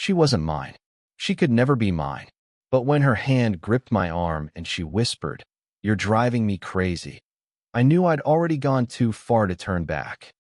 She wasn't mine. She could never be mine. But when her hand gripped my arm and she whispered, "You're driving me crazy," I knew I'd already gone too far to turn back.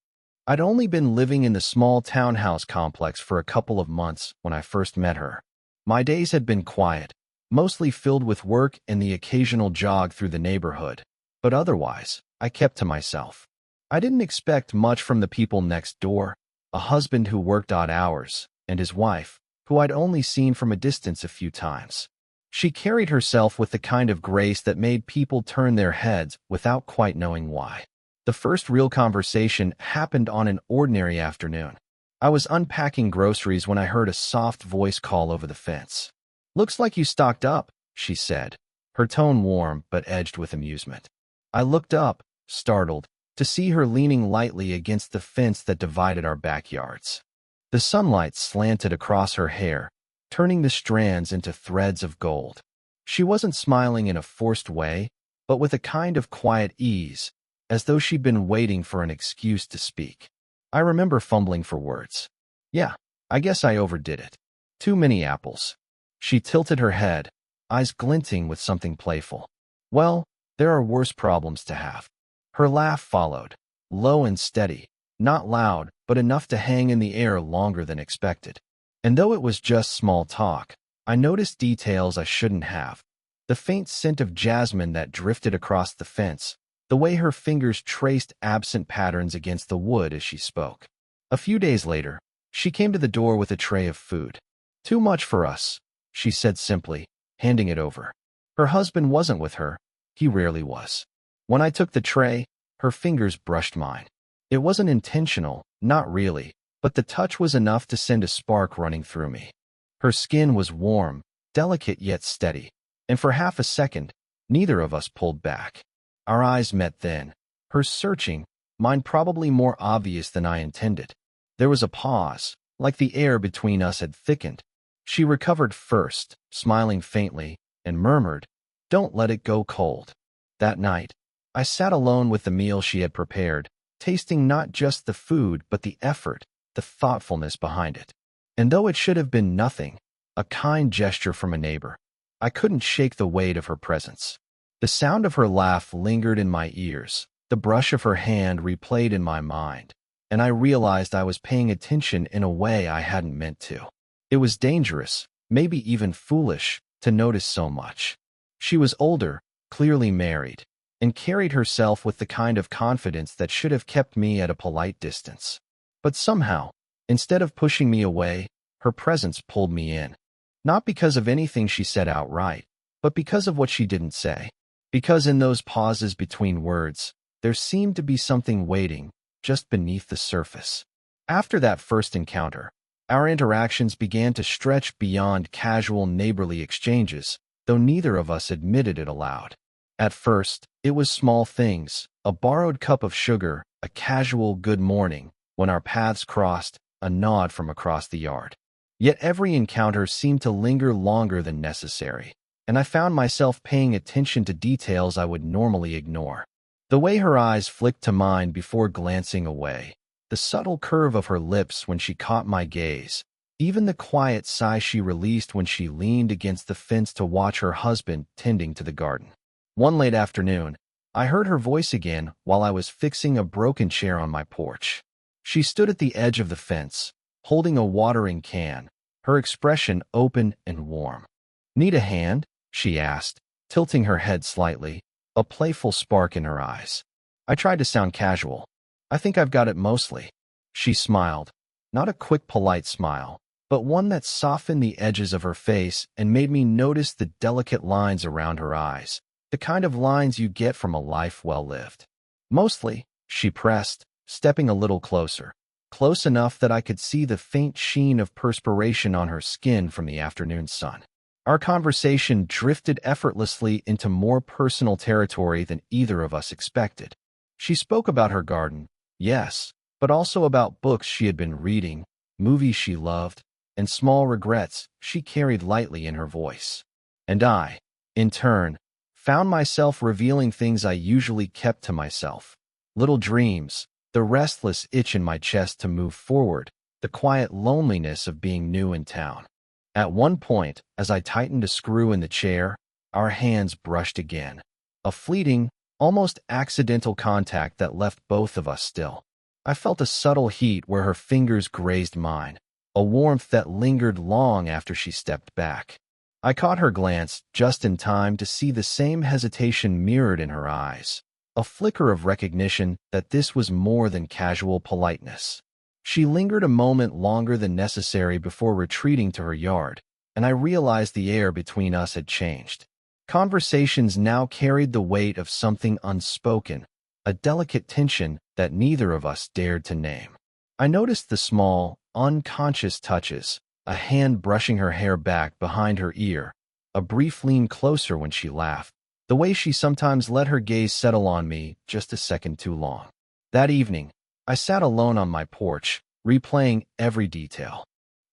I'd only been living in the small townhouse complex for a couple of months when I first met her. My days had been quiet, mostly filled with work and the occasional jog through the neighborhood. But otherwise, I kept to myself. I didn't expect much from the people next door, a husband who worked odd hours, and his wife, who I'd only seen from a distance a few times. She carried herself with the kind of grace that made people turn their heads without quite knowing why. The first real conversation happened on an ordinary afternoon. I was unpacking groceries when I heard a soft voice call over the fence. "Looks like you stocked up," she said, her tone warm but edged with amusement. I looked up, startled, to see her leaning lightly against the fence that divided our backyards. The sunlight slanted across her hair, turning the strands into threads of gold. She wasn't smiling in a forced way, but with a kind of quiet ease, as though she'd been waiting for an excuse to speak. I remember fumbling for words. "Yeah, I guess I overdid it. Too many apples." She tilted her head, eyes glinting with something playful. "Well, there are worse problems to have." Her laugh followed, low and steady, not loud, but enough to hang in the air longer than expected. And though it was just small talk, I noticed details I shouldn't have. The faint scent of jasmine that drifted across the fence, the way her fingers traced absent patterns against the wood as she spoke. A few days later, she came to the door with a tray of food. "Too much for us," she said simply, handing it over. Her husband wasn't with her. He rarely was. When I took the tray, her fingers brushed mine. It wasn't intentional, not really, but the touch was enough to send a spark running through me. Her skin was warm, delicate yet steady, and for half a second, neither of us pulled back. Our eyes met then, hers searching, mine probably more obvious than I intended. There was a pause, like the air between us had thickened. She recovered first, smiling faintly, and murmured, "Don't let it go cold." That night, I sat alone with the meal she had prepared, tasting not just the food but the effort, the thoughtfulness behind it. And though it should have been nothing, a kind gesture from a neighbor, I couldn't shake the weight of her presence. The sound of her laugh lingered in my ears, the brush of her hand replayed in my mind, and I realized I was paying attention in a way I hadn't meant to. It was dangerous, maybe even foolish, to notice so much. She was older, clearly married, and carried herself with the kind of confidence that should have kept me at a polite distance. But somehow, instead of pushing me away, her presence pulled me in. Not because of anything she said outright, but because of what she didn't say. Because in those pauses between words, there seemed to be something waiting, just beneath the surface. After that first encounter, our interactions began to stretch beyond casual neighborly exchanges, though neither of us admitted it aloud. At first, it was small things, a borrowed cup of sugar, a casual good morning, when our paths crossed, a nod from across the yard. Yet every encounter seemed to linger longer than necessary, and I found myself paying attention to details I would normally ignore. The way her eyes flicked to mine before glancing away, the subtle curve of her lips when she caught my gaze, even the quiet sigh she released when she leaned against the fence to watch her husband tending to the garden. One late afternoon, I heard her voice again while I was fixing a broken chair on my porch. She stood at the edge of the fence, holding a watering can, her expression open and warm. "Need a hand?" she asked, tilting her head slightly, a playful spark in her eyes. I tried to sound casual. "I think I've got it mostly." She smiled, not a quick, polite smile, but one that softened the edges of her face and made me notice the delicate lines around her eyes, the kind of lines you get from a life well lived. "Mostly," she pressed, stepping a little closer, close enough that I could see the faint sheen of perspiration on her skin from the afternoon sun. Our conversation drifted effortlessly into more personal territory than either of us expected. She spoke about her garden, yes, but also about books she had been reading, movies she loved, and small regrets she carried lightly in her voice. And I, in turn, found myself revealing things I usually kept to myself. Little dreams, the restless itch in my chest to move forward, the quiet loneliness of being new in town. At one point, as I tightened a screw in the chair, our hands brushed again. A fleeting, almost accidental contact that left both of us still. I felt a subtle heat where her fingers grazed mine, a warmth that lingered long after she stepped back. I caught her glance just in time to see the same hesitation mirrored in her eyes, a flicker of recognition that this was more than casual politeness. She lingered a moment longer than necessary before retreating to her yard, and I realized the air between us had changed. Conversations now carried the weight of something unspoken, a delicate tension that neither of us dared to name. I noticed the small, unconscious touches, a hand brushing her hair back behind her ear, a brief lean closer when she laughed, the way she sometimes let her gaze settle on me just a second too long. That evening, I sat alone on my porch, replaying every detail.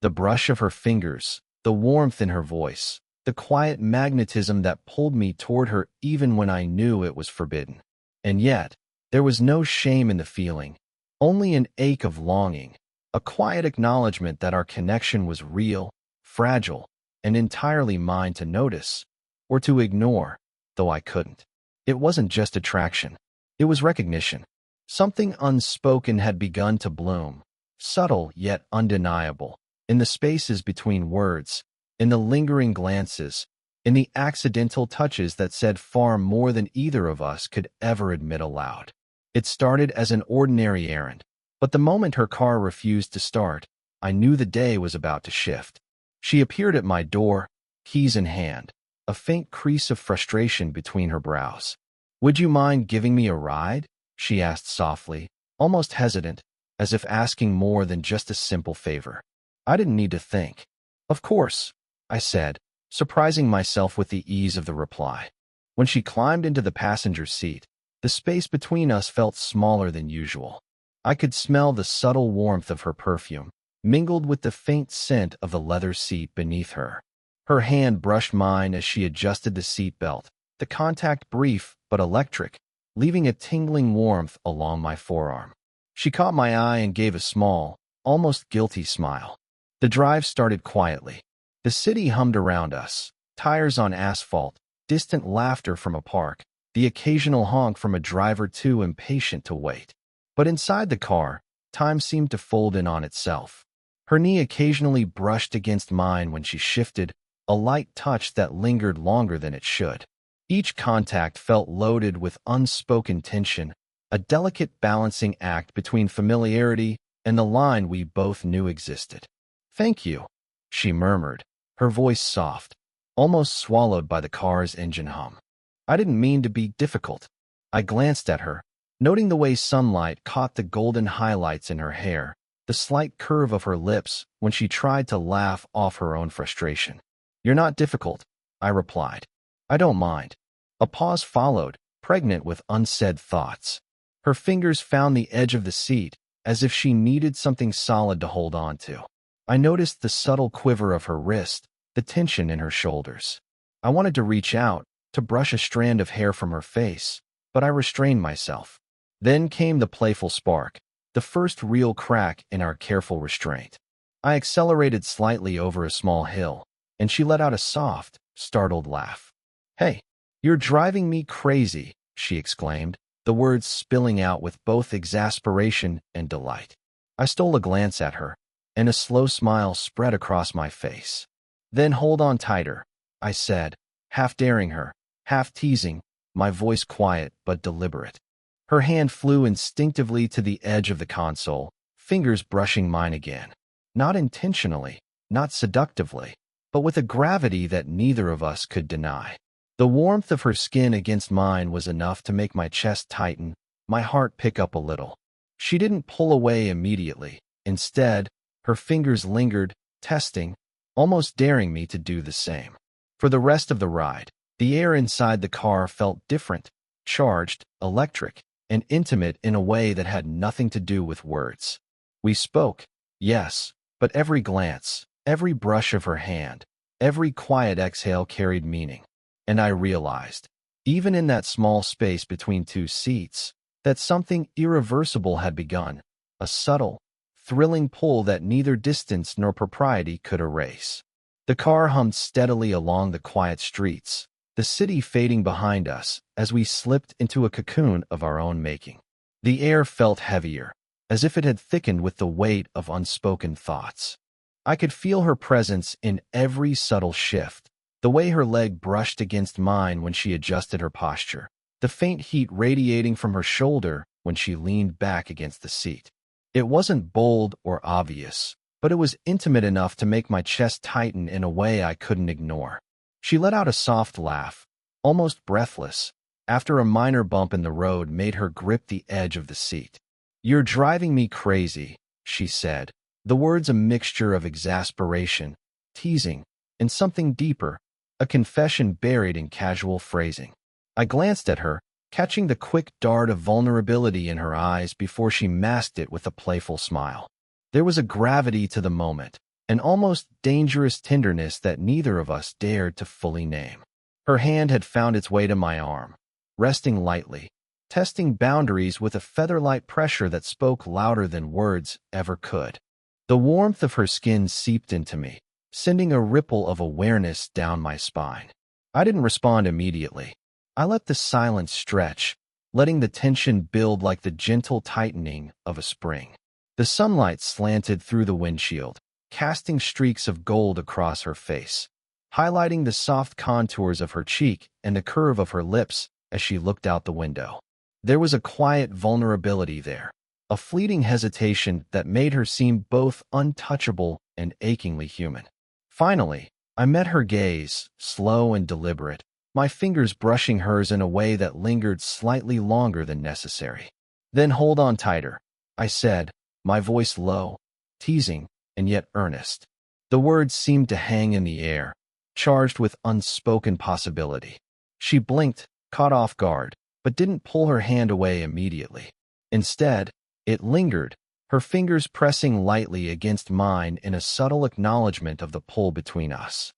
The brush of her fingers, the warmth in her voice, the quiet magnetism that pulled me toward her even when I knew it was forbidden. And yet, there was no shame in the feeling, only an ache of longing, a quiet acknowledgement that our connection was real, fragile, and entirely mine to notice, or to ignore, though I couldn't. It wasn't just attraction. It was recognition. Something unspoken had begun to bloom, subtle yet undeniable, in the spaces between words, in the lingering glances, in the accidental touches that said far more than either of us could ever admit aloud. It started as an ordinary errand, but the moment her car refused to start, I knew the day was about to shift. She appeared at my door, keys in hand, a faint crease of frustration between her brows. "Would you mind giving me a ride?" she asked softly, almost hesitant, as if asking more than just a simple favor. I didn't need to think. "Of course," I said, surprising myself with the ease of the reply. When she climbed into the passenger seat, the space between us felt smaller than usual. I could smell the subtle warmth of her perfume, mingled with the faint scent of the leather seat beneath her. Her hand brushed mine as she adjusted the seat belt, the contact brief but electric, leaving a tingling warmth along my forearm. She caught my eye and gave a small, almost guilty smile. The drive started quietly. The city hummed around us, tires on asphalt, distant laughter from a park, the occasional honk from a driver too impatient to wait. But inside the car, time seemed to fold in on itself. Her knee occasionally brushed against mine when she shifted, a light touch that lingered longer than it should. Each contact felt loaded with unspoken tension, a delicate balancing act between familiarity and the line we both knew existed. "Thank you," she murmured, her voice soft, almost swallowed by the car's engine hum. I didn't mean to be difficult. I glanced at her, noting the way sunlight caught the golden highlights in her hair, the slight curve of her lips when she tried to laugh off her own frustration. "You're not difficult," I replied. "I don't mind." A pause followed, pregnant with unsaid thoughts. Her fingers found the edge of the seat, as if she needed something solid to hold on to. I noticed the subtle quiver of her wrist, the tension in her shoulders. I wanted to reach out, to brush a strand of hair from her face, but I restrained myself. Then came the playful spark, the first real crack in our careful restraint. I accelerated slightly over a small hill, and she let out a soft, startled laugh. "Hey, you're driving me crazy," she exclaimed, the words spilling out with both exasperation and delight. I stole a glance at her, and a slow smile spread across my face. "Then hold on tighter," I said, half daring her, half teasing, my voice quiet but deliberate. Her hand flew instinctively to the edge of the console, fingers brushing mine again. Not intentionally, not seductively, but with a gravity that neither of us could deny. The warmth of her skin against mine was enough to make my chest tighten, my heart pick up a little. She didn't pull away immediately. Instead, her fingers lingered, testing, almost daring me to do the same. For the rest of the ride, the air inside the car felt different, charged, electric, and intimate in a way that had nothing to do with words. We spoke, yes, but every glance, every brush of her hand, every quiet exhale carried meaning. And I realized, even in that small space between two seats, that something irreversible had begun, a subtle, thrilling pull that neither distance nor propriety could erase. The car hummed steadily along the quiet streets, the city fading behind us as we slipped into a cocoon of our own making. The air felt heavier, as if it had thickened with the weight of unspoken thoughts. I could feel her presence in every subtle shift, the way her leg brushed against mine when she adjusted her posture, the faint heat radiating from her shoulder when she leaned back against the seat. It wasn't bold or obvious, but it was intimate enough to make my chest tighten in a way I couldn't ignore. She let out a soft laugh, almost breathless, after a minor bump in the road made her grip the edge of the seat. "You're driving me crazy," she said, the words a mixture of exasperation, teasing, and something deeper, a confession buried in casual phrasing. I glanced at her, catching the quick dart of vulnerability in her eyes before she masked it with a playful smile. There was a gravity to the moment, an almost dangerous tenderness that neither of us dared to fully name. Her hand had found its way to my arm, resting lightly, testing boundaries with a feather-light pressure that spoke louder than words ever could. The warmth of her skin seeped into me, sending a ripple of awareness down my spine. I didn't respond immediately. I let the silence stretch, letting the tension build like the gentle tightening of a spring. The sunlight slanted through the windshield, casting streaks of gold across her face, highlighting the soft contours of her cheek and the curve of her lips as she looked out the window. There was a quiet vulnerability there, a fleeting hesitation that made her seem both untouchable and achingly human. Finally, I met her gaze, slow and deliberate, my fingers brushing hers in a way that lingered slightly longer than necessary. "Then hold on tighter," I said, my voice low, teasing, and yet earnest. The words seemed to hang in the air, charged with unspoken possibility. She blinked, caught off guard, but didn't pull her hand away immediately. Instead, it lingered, her fingers pressing lightly against mine in a subtle acknowledgement of the pull between us.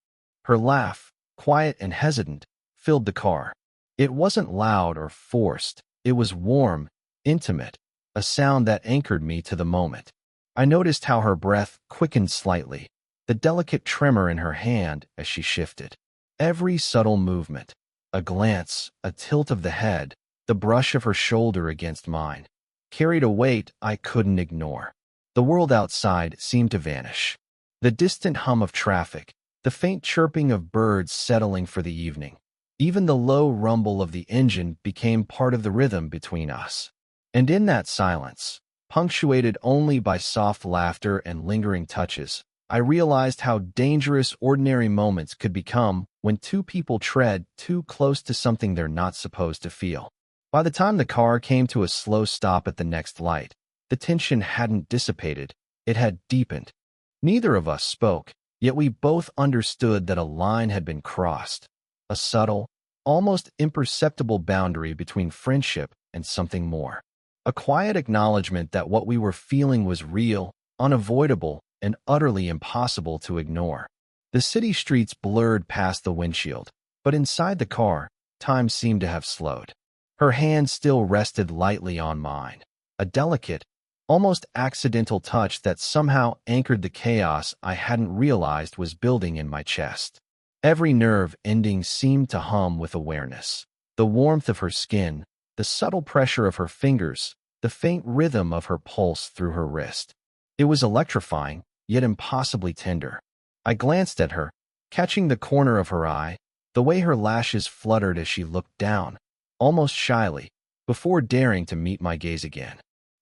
Her laugh, quiet and hesitant, filled the car. It wasn't loud or forced, it was warm, intimate, a sound that anchored me to the moment. I noticed how her breath quickened slightly, the delicate tremor in her hand as she shifted. Every subtle movement, a glance, a tilt of the head, the brush of her shoulder against mine, carried a weight I couldn't ignore. The world outside seemed to vanish. The distant hum of traffic, the faint chirping of birds settling for the evening, even the low rumble of the engine became part of the rhythm between us. And in that silence, punctuated only by soft laughter and lingering touches, I realized how dangerous ordinary moments could become when two people tread too close to something they're not supposed to feel. By the time the car came to a slow stop at the next light, the tension hadn't dissipated, it had deepened. Neither of us spoke, yet we both understood that a line had been crossed, a subtle, almost imperceptible boundary between friendship and something more. A quiet acknowledgement that what we were feeling was real, unavoidable, and utterly impossible to ignore. The city streets blurred past the windshield, but inside the car, time seemed to have slowed. Her hand still rested lightly on mine, a delicate, almost accidental touch that somehow anchored the chaos I hadn't realized was building in my chest. Every nerve ending seemed to hum with awareness. The warmth of her skin, the subtle pressure of her fingers, the faint rhythm of her pulse through her wrist. It was electrifying, yet impossibly tender. I glanced at her, catching the corner of her eye, the way her lashes fluttered as she looked down, almost shyly, before daring to meet my gaze again.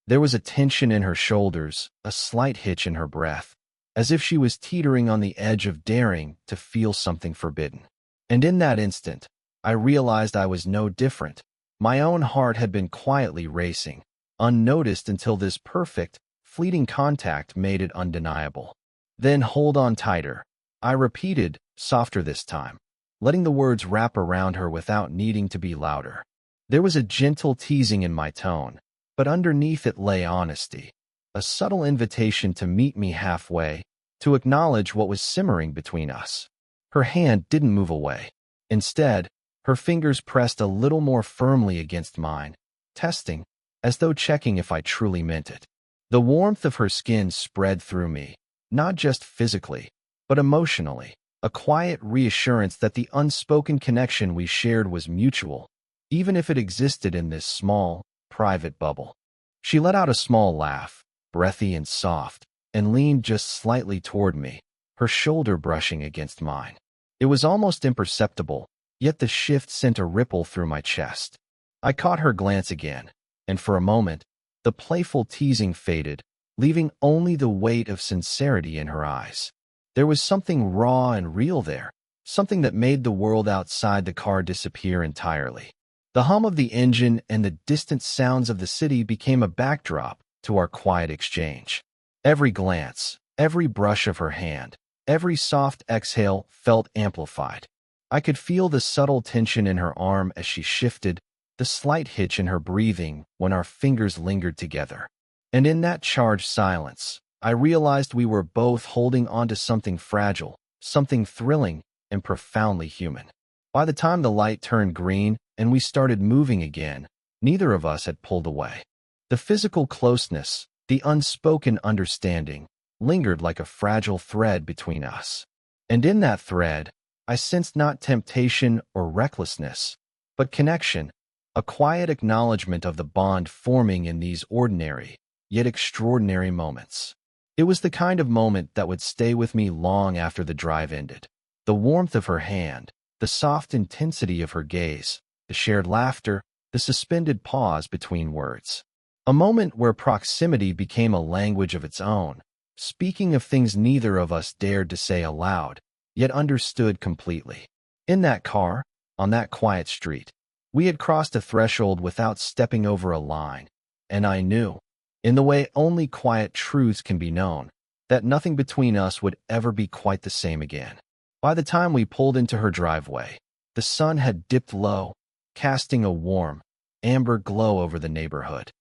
There was a tension in her shoulders, a slight hitch in her breath, as if she was teetering on the edge of daring to feel something forbidden. And in that instant, I realized I was no different. My own heart had been quietly racing, unnoticed until this perfect, fleeting contact made it undeniable. "Then hold on tighter," I repeated, softer this time, letting the words wrap around her without needing to be louder. There was a gentle teasing in my tone, but underneath it lay honesty, a subtle invitation to meet me halfway, to acknowledge what was simmering between us. Her hand didn't move away. Instead, her fingers pressed a little more firmly against mine, testing, as though checking if I truly meant it. The warmth of her skin spread through me, not just physically, but emotionally, a quiet reassurance that the unspoken connection we shared was mutual, even if it existed in this small, private bubble. She let out a small laugh, breathy and soft, and leaned just slightly toward me, her shoulder brushing against mine. It was almost imperceptible, yet the shift sent a ripple through my chest. I caught her glance again, and for a moment, the playful teasing faded, leaving only the weight of sincerity in her eyes. There was something raw and real there, something that made the world outside the car disappear entirely. The hum of the engine and the distant sounds of the city became a backdrop to our quiet exchange. Every glance, every brush of her hand, every soft exhale felt amplified. I could feel the subtle tension in her arm as she shifted, the slight hitch in her breathing when our fingers lingered together. And in that charged silence, I realized we were both holding onto something fragile, something thrilling, and profoundly human. By the time the light turned green and we started moving again, neither of us had pulled away. The physical closeness, the unspoken understanding, lingered like a fragile thread between us. And in that thread, I sensed not temptation or recklessness, but connection, a quiet acknowledgement of the bond forming in these ordinary, yet extraordinary moments. It was the kind of moment that would stay with me long after the drive ended. The warmth of her hand, the soft intensity of her gaze, the shared laughter, the suspended pause between words. A moment where proximity became a language of its own, speaking of things neither of us dared to say aloud, yet understood completely. In that car, on that quiet street, we had crossed a threshold without stepping over a line, and I knew, in the way only quiet truths can be known, that nothing between us would ever be quite the same again. By the time we pulled into her driveway, the sun had dipped low, casting a warm, amber glow over the neighborhood.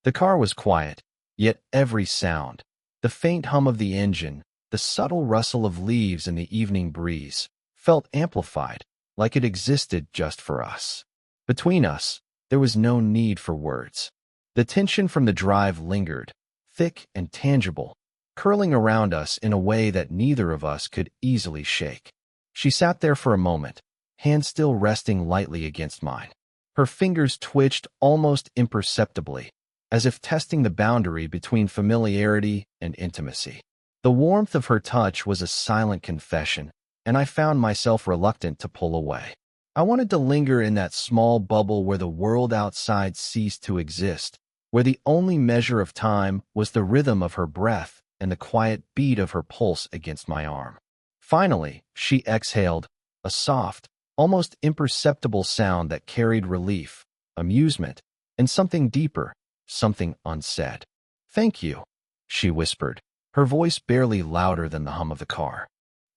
The car was quiet, yet every sound, the faint hum of the engine, the subtle rustle of leaves in the evening breeze, felt amplified, like it existed just for us. Between us, there was no need for words. The tension from the drive lingered, thick and tangible, curling around us in a way that neither of us could easily shake. She sat there for a moment, hand still resting lightly against mine. Her fingers twitched almost imperceptibly, as if testing the boundary between familiarity and intimacy. The warmth of her touch was a silent confession, and I found myself reluctant to pull away. I wanted to linger in that small bubble where the world outside ceased to exist, where the only measure of time was the rhythm of her breath and the quiet beat of her pulse against my arm. Finally, she exhaled, a soft, almost imperceptible sound that carried relief, amusement, and something deeper, something unsaid. "Thank you," she whispered, her voice barely louder than the hum of the car.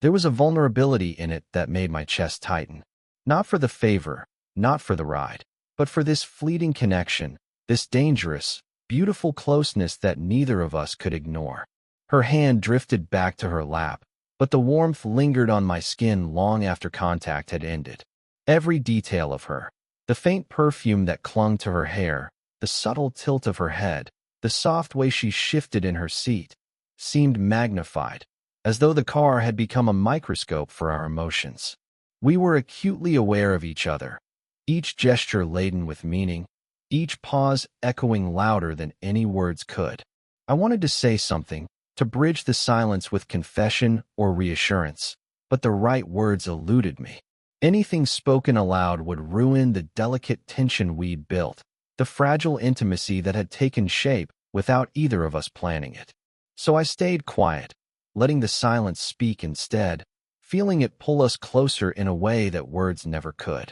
There was a vulnerability in it that made my chest tighten. Not for the favor, not for the ride, but for this fleeting connection, this dangerous, beautiful closeness that neither of us could ignore. Her hand drifted back to her lap, but the warmth lingered on my skin long after contact had ended. Every detail of her, the faint perfume that clung to her hair, the subtle tilt of her head, the soft way she shifted in her seat, seemed magnified, as though the car had become a microscope for our emotions. We were acutely aware of each other, each gesture laden with meaning, each pause echoing louder than any words could. I wanted to say something, to bridge the silence with confession or reassurance, but the right words eluded me. Anything spoken aloud would ruin the delicate tension we'd built, the fragile intimacy that had taken shape without either of us planning it. So I stayed quiet, letting the silence speak instead, feeling it pull us closer in a way that words never could.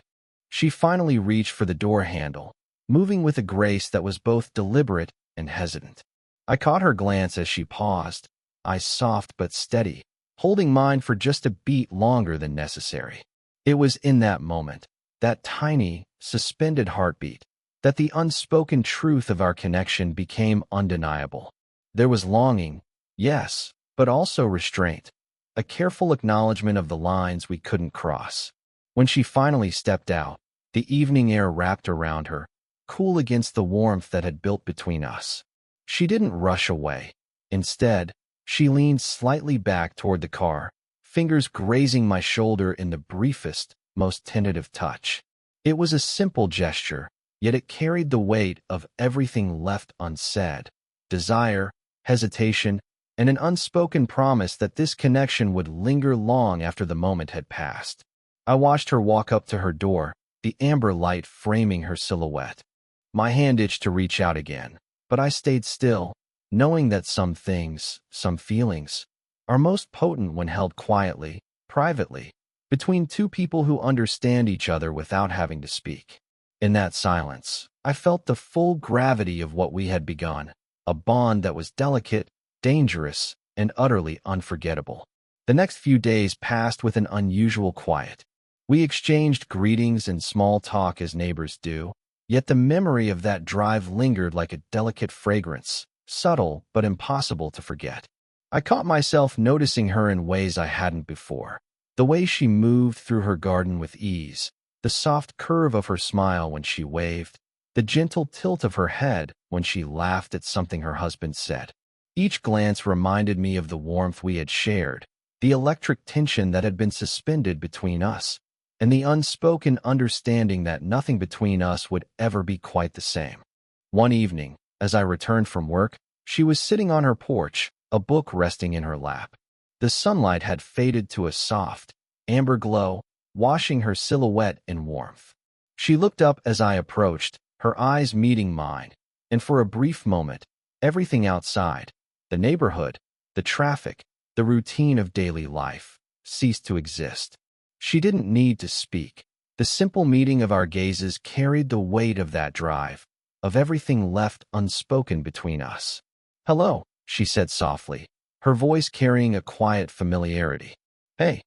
She finally reached for the door handle, moving with a grace that was both deliberate and hesitant. I caught her glance as she paused, eyes soft but steady, holding mine for just a beat longer than necessary. It was in that moment, that tiny, suspended heartbeat, that the unspoken truth of our connection became undeniable. There was longing, yes, but also restraint, a careful acknowledgement of the lines we couldn't cross. When she finally stepped out, the evening air wrapped around her, cool against the warmth that had built between us. She didn't rush away. Instead, she leaned slightly back toward the car, fingers grazing my shoulder in the briefest, most tentative touch. It was a simple gesture, yet it carried the weight of everything left unsaid: desire, hesitation, and an unspoken promise that this connection would linger long after the moment had passed. I watched her walk up to her door, the amber light framing her silhouette. My hand itched to reach out again, but I stayed still, knowing that some things, some feelings, are most potent when held quietly, privately, between two people who understand each other without having to speak. In that silence, I felt the full gravity of what we had begun, a bond that was delicate, dangerous, and utterly unforgettable. The next few days passed with an unusual quiet. We exchanged greetings and small talk as neighbors do, yet the memory of that drive lingered like a delicate fragrance, subtle but impossible to forget. I caught myself noticing her in ways I hadn't before. The way she moved through her garden with ease, the soft curve of her smile when she waved, the gentle tilt of her head when she laughed at something her husband said. Each glance reminded me of the warmth we had shared, the electric tension that had been suspended between us, and the unspoken understanding that nothing between us would ever be quite the same. One evening, as I returned from work, she was sitting on her porch, a book resting in her lap. The sunlight had faded to a soft, amber glow, washing her silhouette in warmth. She looked up as I approached, her eyes meeting mine, and for a brief moment, everything outside, the neighborhood, the traffic, the routine of daily life, ceased to exist. She didn't need to speak. The simple meeting of our gazes carried the weight of that drive, of everything left unspoken between us. "Hello," she said softly, her voice carrying a quiet familiarity. "Hey,"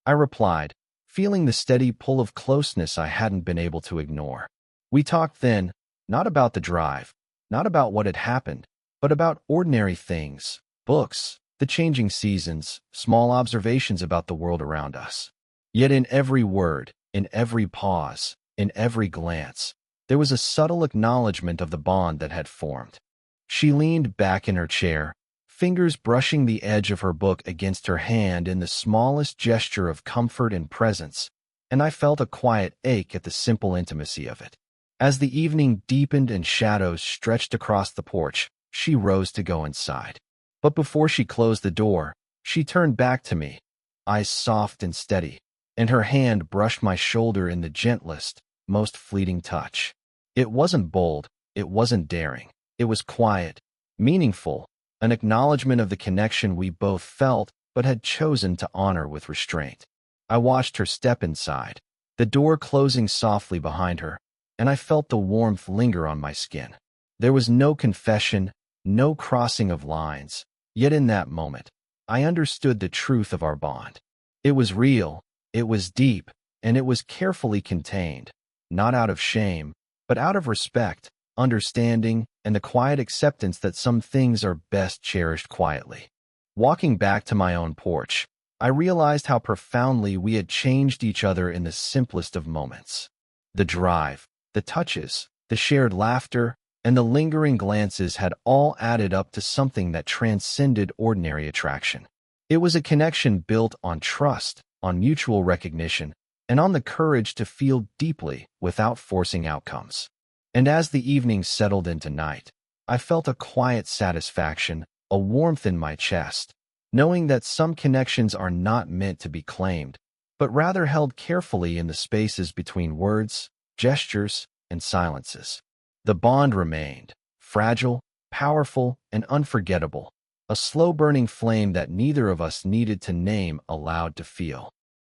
I replied, feeling the steady pull of closeness I hadn't been able to ignore. We talked then, not about the drive, not about what had happened, but about ordinary things, books, the changing seasons, small observations about the world around us. Yet in every word, in every pause, in every glance, there was a subtle acknowledgement of the bond that had formed. She leaned back in her chair, fingers brushing the edge of her book against her hand in the smallest gesture of comfort and presence, and I felt a quiet ache at the simple intimacy of it. As the evening deepened and shadows stretched across the porch, she rose to go inside. But before she closed the door, she turned back to me, eyes soft and steady, and her hand brushed my shoulder in the gentlest, most fleeting touch. It wasn't bold, it wasn't daring, it was quiet, meaningful, an acknowledgement of the connection we both felt but had chosen to honor with restraint. I watched her step inside, the door closing softly behind her, and I felt the warmth linger on my skin. There was no confession, no crossing of lines, yet in that moment, I understood the truth of our bond. It was real, it was deep, and it was carefully contained, not out of shame, but out of respect, understanding, and the quiet acceptance that some things are best cherished quietly. Walking back to my own porch, I realized how profoundly we had changed each other in the simplest of moments. The drive, the touches, the shared laughter, and the lingering glances had all added up to something that transcended ordinary attraction. It was a connection built on trust, on mutual recognition, and on the courage to feel deeply without forcing outcomes. And as the evening settled into night, I felt a quiet satisfaction, a warmth in my chest, knowing that some connections are not meant to be claimed, but rather held carefully in the spaces between words, gestures, and silences. The bond remained, fragile, powerful, and unforgettable, a slow-burning flame that neither of us needed to name aloud to feel.